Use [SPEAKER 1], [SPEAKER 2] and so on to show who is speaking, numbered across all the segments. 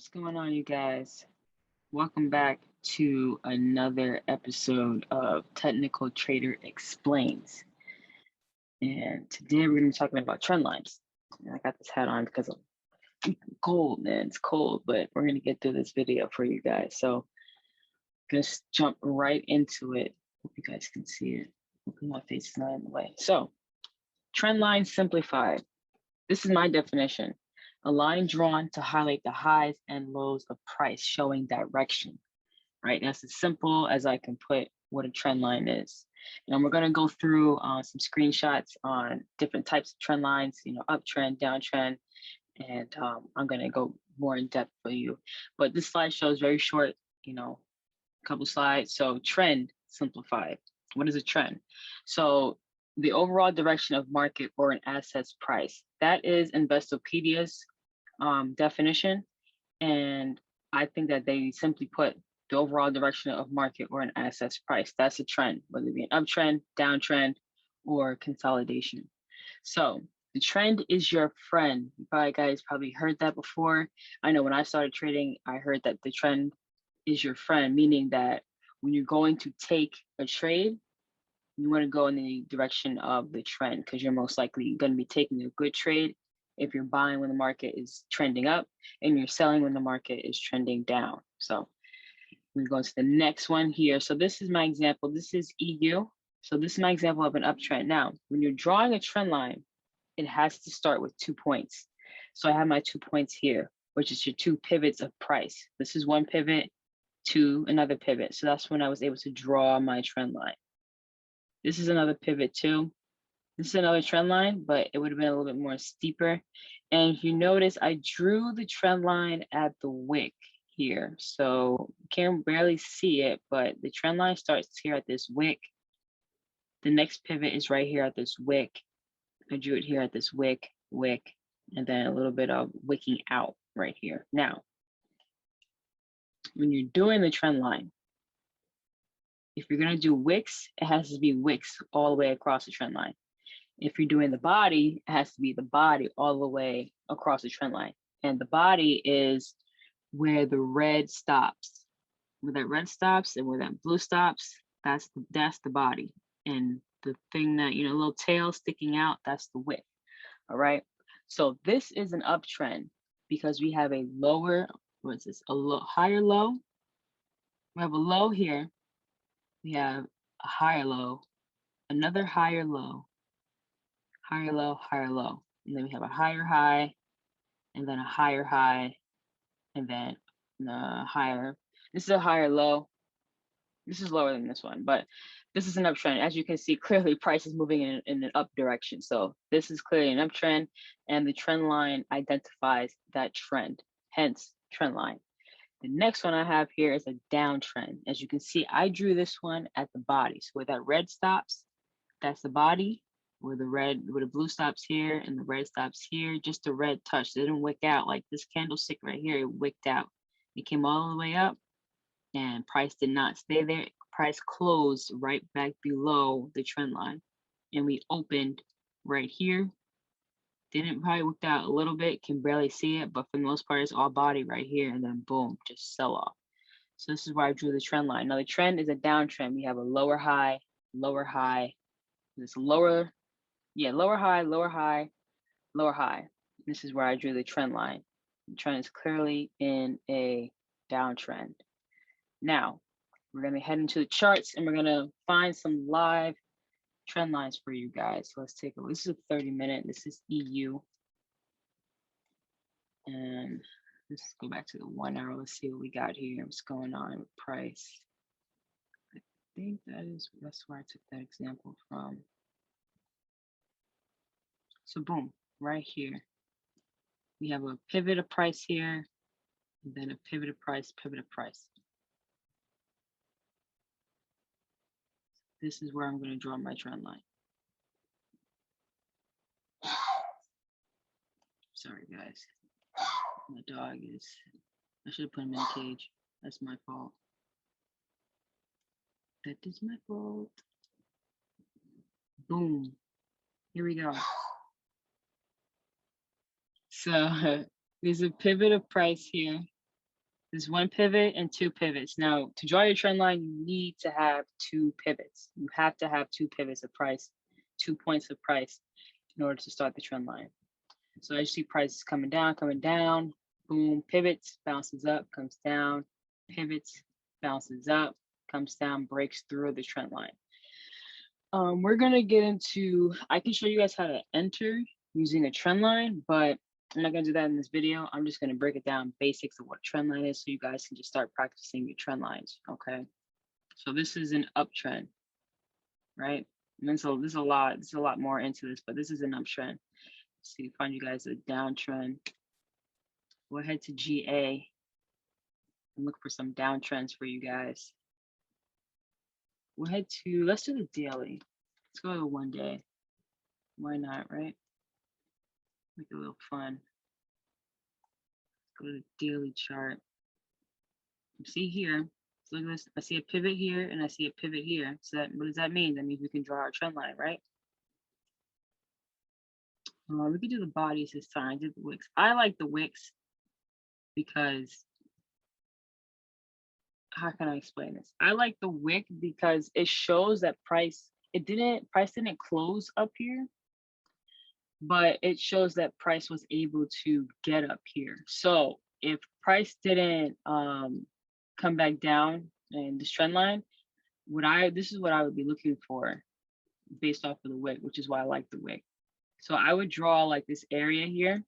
[SPEAKER 1] What's going on, you guys? Welcome back to another episode of Technical Trader Explains. And today we're going to be talking about trend lines. And I got this hat on because I'm cold, man. It's cold, but we're going to get through this video for you guys. So I'm going to jump right into it. Hope you guys can see it. Hopefully my face is not in the way. So, trend line simplified. This is my definition. A line drawn to highlight the highs and lows of price, showing direction, right? That's as simple as I can put what a trend line is. And we're going to go through some screenshots on different types of trend lines, uptrend, downtrend, and I'm going to go more in depth for you. But this slideshow is very short, a couple slides. So trend simplified. What is a trend? So the overall direction of market or an asset's price. That is Investopedia's definition. And I think that they simply put the overall direction of market or an asset's price. That's a trend, whether it be an uptrend, downtrend, or consolidation. So the trend is your friend. You guys probably heard that before. I know when I started trading, I heard that the trend is your friend, meaning that when you're going to take a trade, you want to go in the direction of the trend because you're most likely going to be taking a good trade if you're buying when the market is trending up and you're selling when the market is trending down. So we go to the next one here. So this is my example. This is EU. So this is my example of an uptrend. Now, when you're drawing a trend line, it has to start with 2 points. So I have my 2 points here, which is your 2 pivots of price. This is one pivot to another pivot. So that's when I was able to draw my trend line. This is another pivot too. This is another trend line, but it would have been a little bit more steeper. And if you notice, I drew the trend line at the wick here. So you can barely see it, but the trend line starts here at this wick. The next pivot is right here at this wick. I drew it here at this wick, and then a little bit of wicking out right here. Now, when you're doing the trend line, if you're gonna do wicks, it has to be wicks all the way across the trend line. If you're doing the body, it has to be the body all the way across the trend line. And the body is where the red stops. Where that red stops and where that blue stops, that's the body. And the thing that, little tail sticking out, that's the wick. All right. So this is an uptrend because we have a lower, what is this? Higher low. We have a low here. We have a higher low, another higher low, higher low, higher low. And then we have a higher high, and then a higher high, and then higher. This is a higher low. This is lower than this one, but this is an uptrend. As you can see, clearly price is moving in an up direction. So this is clearly an uptrend, and the trend line identifies that trend, hence trend line. The next one I have here is a downtrend. As you can see, I drew this one at the body. So where that red stops, that's the body. Where the blue stops here and the red stops here, just the red touch. It didn't wick out like this candlestick right here. It wicked out. It came all the way up, and price did not stay there. Price closed right back below the trend line, and we opened right here. Didn't probably worked out a little bit, can barely see it, but for the most part, it's all body right here, and then boom, just sell off. So this is where I drew the trend line. Now the trend is a downtrend. We have a lower high, this lower high, lower high, lower high. This is where I drew the trend line. The trend is clearly in a downtrend. Now, we're gonna head into the charts and we're gonna find some live trend lines for you guys. So let's take a look. This is a 30-minute. This is EU. And let's go back to the 1 hour. Let's see what we got here. What's going on with price? I think that's where I took that example from. So boom, right here. We have a pivot of price here, and then a pivot of price, pivot of price. This is where I'm going to draw my trend line. Sorry, guys. My dog I should have put him in a cage. That's my fault. That is my fault. Boom. Here we go. So there's a pivot of price here. There's one pivot and two pivots. Now, to draw your trend line, you need to have two pivots. You have to have two pivots of price, 2 points of price in order to start the trend line. So as you see prices coming down, boom, pivots, bounces up, comes down, pivots, bounces up, comes down, breaks through the trend line. We're gonna get into, I can show you guys how to enter using a trend line, but I'm not gonna do that in this video. I'm just gonna break it down basics of what trend line is so you guys can just start practicing your trend lines, okay? So this is an uptrend, right? And then so there's a lot more into this, but this is an uptrend. So you find you guys a downtrend. Go ahead to GA and look for some downtrends for you guys. We'll head to, let's do the daily. Let's go to 1 day. Why not, right? Make it a little fun. Let's go to the daily chart. You see here, so look at this. I see a pivot here and I see a pivot here. So that, what does that mean? That means we can draw our trend line, right? We could do the bodies this time. Do the wicks. I like the wicks because, how can I explain this? I like the wick because it shows that price didn't close up here, but it shows that price was able to get up here. So if price didn't come back down in this trend line, this is what I would be looking for based off of the wick, which is why I like the wick. So I would draw like this area here.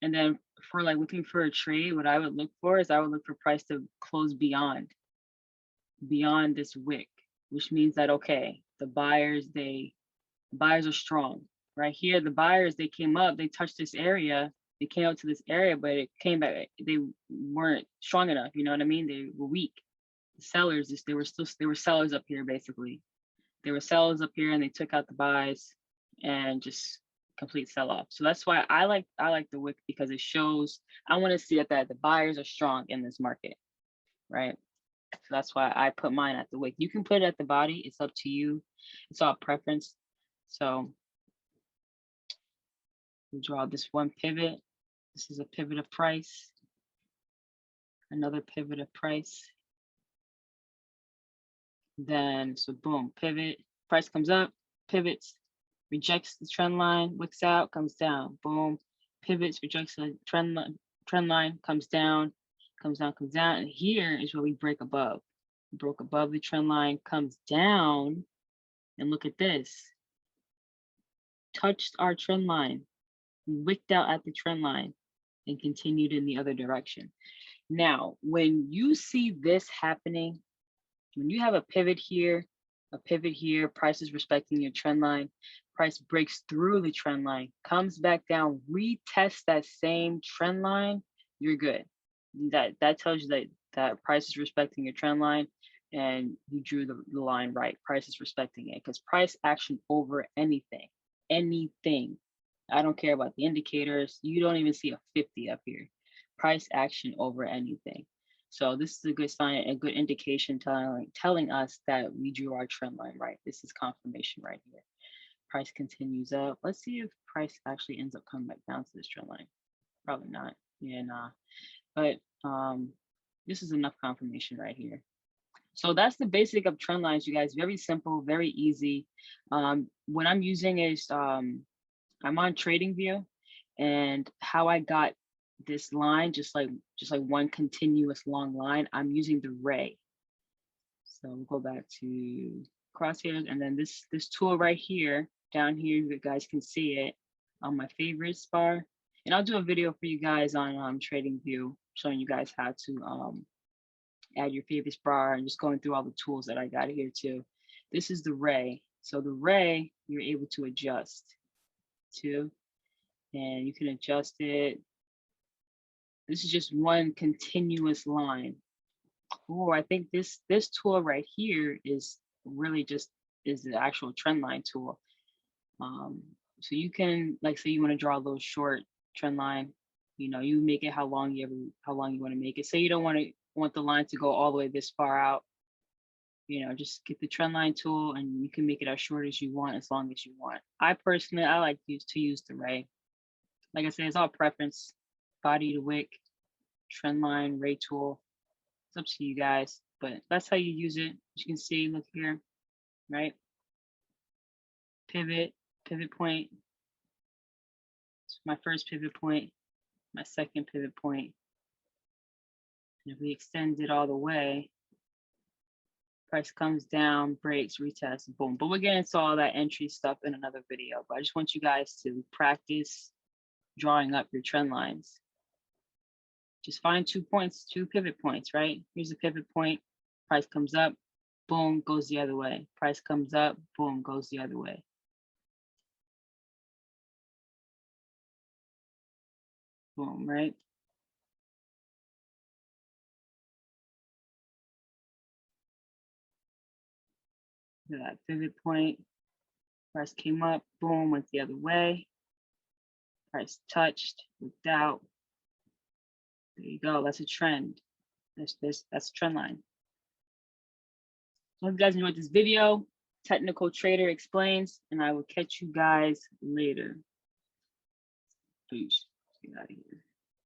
[SPEAKER 1] And then for like looking for a trade, what I would look for is I would look for price to close beyond this wick, which means that, okay, the buyers are strong. Right here, the buyers, they came up, they touched this area, they came up to this area, but it came back, they weren't strong enough, you know what I mean? They were weak. The sellers, they were sellers up here, basically. They were sellers up here and they took out the buys and just complete sell-off. So that's why I like the wick, because it shows, I want to see that the buyers are strong in this market, right? So that's why I put mine at the wick. You can put it at the body, it's up to you. It's all preference. So we draw this one pivot. This is a pivot of price. Another pivot of price. Then, so boom, pivot, price comes up, pivots, rejects the trend line, wicks out, comes down, boom, pivots, rejects the trend line, comes down, and here is where we break above. We broke above the trend line, comes down, and look at this. Touched our trend line, wicked out at the trend line, and continued in the other direction. Now, when you see this happening, when you have a pivot here, price is respecting your trend line, price breaks through the trend line, comes back down, retest that same trend line, you're good. That tells you that price is respecting your trend line and you drew the line right. Price is respecting it, because price action over anything. I don't care about the indicators. You don't even see a 50 up here. Price action over anything. So this is a good sign, a good indication telling us that we drew our trend line right. This is confirmation right here. Price continues up. Let's see if price actually ends up coming back down to this trend line. Probably not. Yeah, nah. But this is enough confirmation right here. So that's the basic of trend lines, you guys. Very simple, very easy. What I'm using is I'm on TradingView, and how I got this line, just like one continuous long line, I'm using the ray. So we'll go back to crosshairs, and then this tool right here, down here, you guys can see it on my favorites bar. And I'll do a video for you guys on TradingView, showing you guys how to add your favorites bar and just going through all the tools that I got here too. This is the ray. So the ray, you're able to adjust to, and you can adjust it. This is just one continuous line. Oh, I think this tool right here is really just the actual trend line tool. So you can, like, say you want to draw a little short trend line, you know, you make it how long you want to make it. Say you don't want the line to go all the way this far out, you know, just get the trend line tool and you can make it as short as you want, as long as you want. I personally, I like to use the ray. Like I said, it's all preference, body to wick. trend line, ray tool. It's up to you guys, but that's how you use it. As you can see, look here, right? Pivot point. It's my first pivot point, my second pivot point. And if we extend it all the way, price comes down, breaks, retest, boom. But we'll get into all that entry stuff in another video. But I just want you guys to practice drawing up your trend lines. Just find 2 points, 2 pivot points, right? Here's a pivot point, price comes up, boom, goes the other way. Price comes up, boom, goes the other way. Boom, right? Look at that pivot point. Price came up, boom, went the other way. Price touched, looked out. There you go. That's a trend. That's a trend line. Hope you guys enjoyed this video. Technical Trader Explains, and I will catch you guys later. Peace. Get out of here.